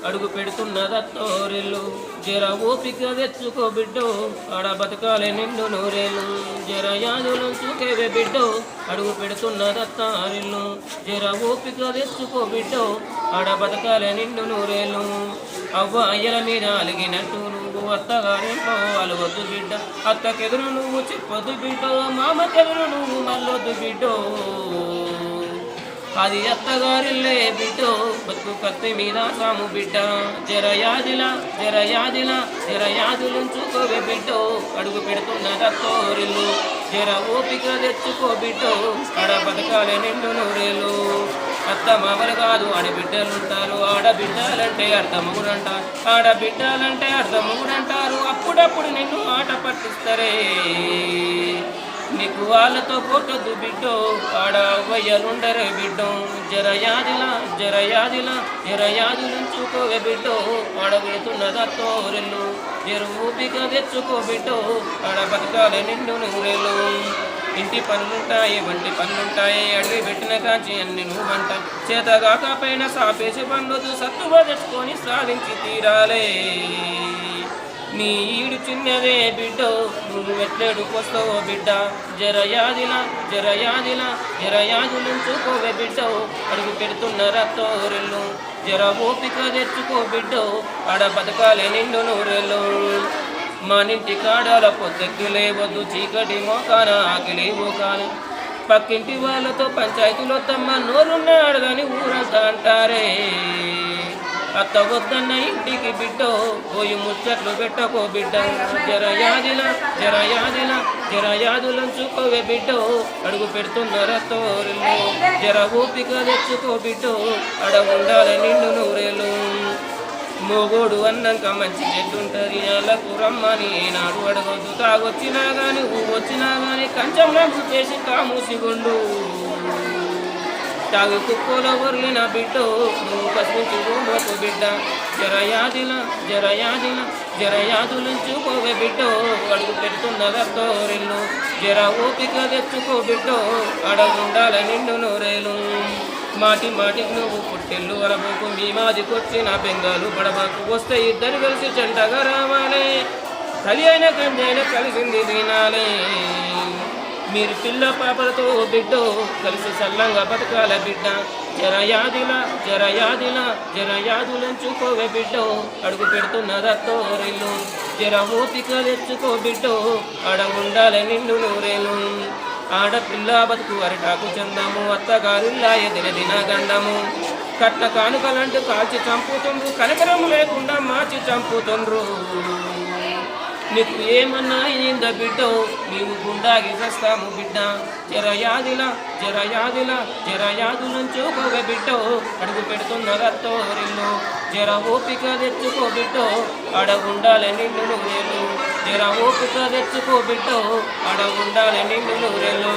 అడుగు పెడుతున్నదత్తోరెల్లు జర ఓపిక తెచ్చుకో బిడ్డో ఆడ బతకాలే నిండు నూరేళ్ళు జర యాదులు చూకేవే బిడ్డో అడుగు పెడుతున్నదత్తారెల్లు జర ఓపిక తెచ్చుకో బిడ్డో ఆడ బతకాలే నిండు నూరేళ్ళు అవ్వ అయ్యల మీద అలిగినట్టు నువ్వు అత్తగారింట్లో అలవద్దు బిడ్డ అత్తకెదురు నువ్వు చెప్పొద్దు బిడ్డో మామకెదురు నువ్వు మల్లొద్దు బిడ్డో అది అత్తగారిల్లే బిడ్డో బతుకు కత్తి మీద సాము బిడ్డ జర యాదిలా జర యాదిలా జర యాదులుంచుకోవే బిడ్డో అడుగు పెడుతున్నదత్తోరిల్లు జర ఓపిక తెచ్చుకో బిడ్డో ఆడ బతకాలే నిండు నూరేళ్ళు అత్త మామలు కాదు ఆడబిడ్డలుంటారు ఆడబిడ్డలంటే అర్థమగుడంటారు ఆడబిడ్డలంటే అర్థమగుడంటారు అప్పుడప్పుడు నిన్ను ఆట పట్టిస్తారే నీకు వాళ్ళతో కొట్టొద్దు బిడ్డో ఆడ వయ్యలుండరే బిడ్డో జర యాదిలా జర యాదిలా జర యాదులుంచుకోవే బిడ్డో ఆడ పెడుతున్నదత్తోరెల్లు జర ఊపిక తెచ్చుకో బిడ్డో ఆడ బతకాలే నిండు నూరేళ్ళు ఇంటి పనులుంటాయి వంటి పనులుంటాయి అడిగి పెట్టిన కాంచి అన్ని నువ్వంట చేతగాకపోయినా సాపేసి పండుదు సత్తువ తెచ్చుకొని సాధించి తీరాలే నీ ఈడు చిన్నదే బిడ్డో నువ్వు ఎట్లేడుకొస్తావో బిడ్డ జర యాదిలా జర యాదిలా జర యాదులుంచుకోవే బిడ్డో అడుగు పెడుతున్నదత్తోరెల్లు జర ఓపిక తెచ్చుకో బిడ్డో ఆడ బతకాలే నిండు నూరేళ్ళు మానింటి కాడాల పొద్దెక్కి లేవద్దు చీకటి మోకాన ఆకిలేవు కాని పక్కింటి వాళ్ళతో పంచాయతీలో తమ్మ నోరున్నాడు కానీ ఊరంతా అంటారే అత్త వద్దన్న ఇంటికి బిడ్డో పోయి ముచ్చట్లు పెట్టకో బిడ్డ జర యాదిలా జర యాదిలా జర యాదులంచుకోవే బిడ్డో అడుగు పెడుతున్నదత్తోరెల్లు జర ఓపిక తెచ్చుకో బిడ్డో అడ ఉండాలి నిండు నూరేళ్ళు మోగోడు అన్నాక మంచి చెట్టుంటది అలకు రమ్మని ఏనాడు అడగొద్దు తాగొచ్చినా గాని వచ్చినా గాని కంచంలో చేసి కామూసిగొండు తాగి కుక్కలో వర్లిన బిడ్డో నువ్వు కసిపించు మోకు బిడ్డ జర యాదిలా జర యాదిలా జర యాదులుంచుకోవే బిడ్డో అడుగు పెడుతున్నదత్తోరెల్లు జర ఓపిక తెచ్చుకో బిడ్డో అడ ఉండాల నిండు నూరేళ్ళు మాటి మాటికి నువ్వు పుట్టెళ్ళు అరబోకు మీ మాది కొచ్చిన బెంగాలు పడబాకు వస్తే ఇద్దరు కలిసి జంటగా రావాలి కలి అయిన గంజైన కలిసింది తినాలి మీరు పిల్ల పాపలతో బిడ్డో కలిసి సల్లంగా బతకాల బిడ్డ జర యాదిలా జర యాదిలా జర యాదులంచుకోవే బిడ్డో అడుగు పెడుతున్నదత్తోరెల్లు జర ఓపిక తెచ్చుకో బిడ్డో ఆడ ఉండాలి నిండు నూరేళ్ళు ఆడపిల్ల బతుకు అరిటాకు చందము అత్తగారుల్లా ఎదిన దిన గండము కట్న కానుకలంటూ కాల్చి చంపుతుండ్రు కనకరము లేకుండా మార్చి చంపుతుండ్రు నీకు ఏమన్నా అయిందా బిడ్డో నీవు గుండాగి చస్తాము బిడ్డ జర యాదిలా జర యాదిలా జర యాదులంచుకోవే బిడ్డో అడుగు పెడుతున్నదత్తోరెల్లు జర ఓపిక తెచ్చుకో బిడ్డో ఆడ ఉండాలి నిండు నూరేళ్ళు జర ఓపిక తెచ్చుకో బిడ్డో ఆడ ఉండాలి నిండు నూరేళ్ళు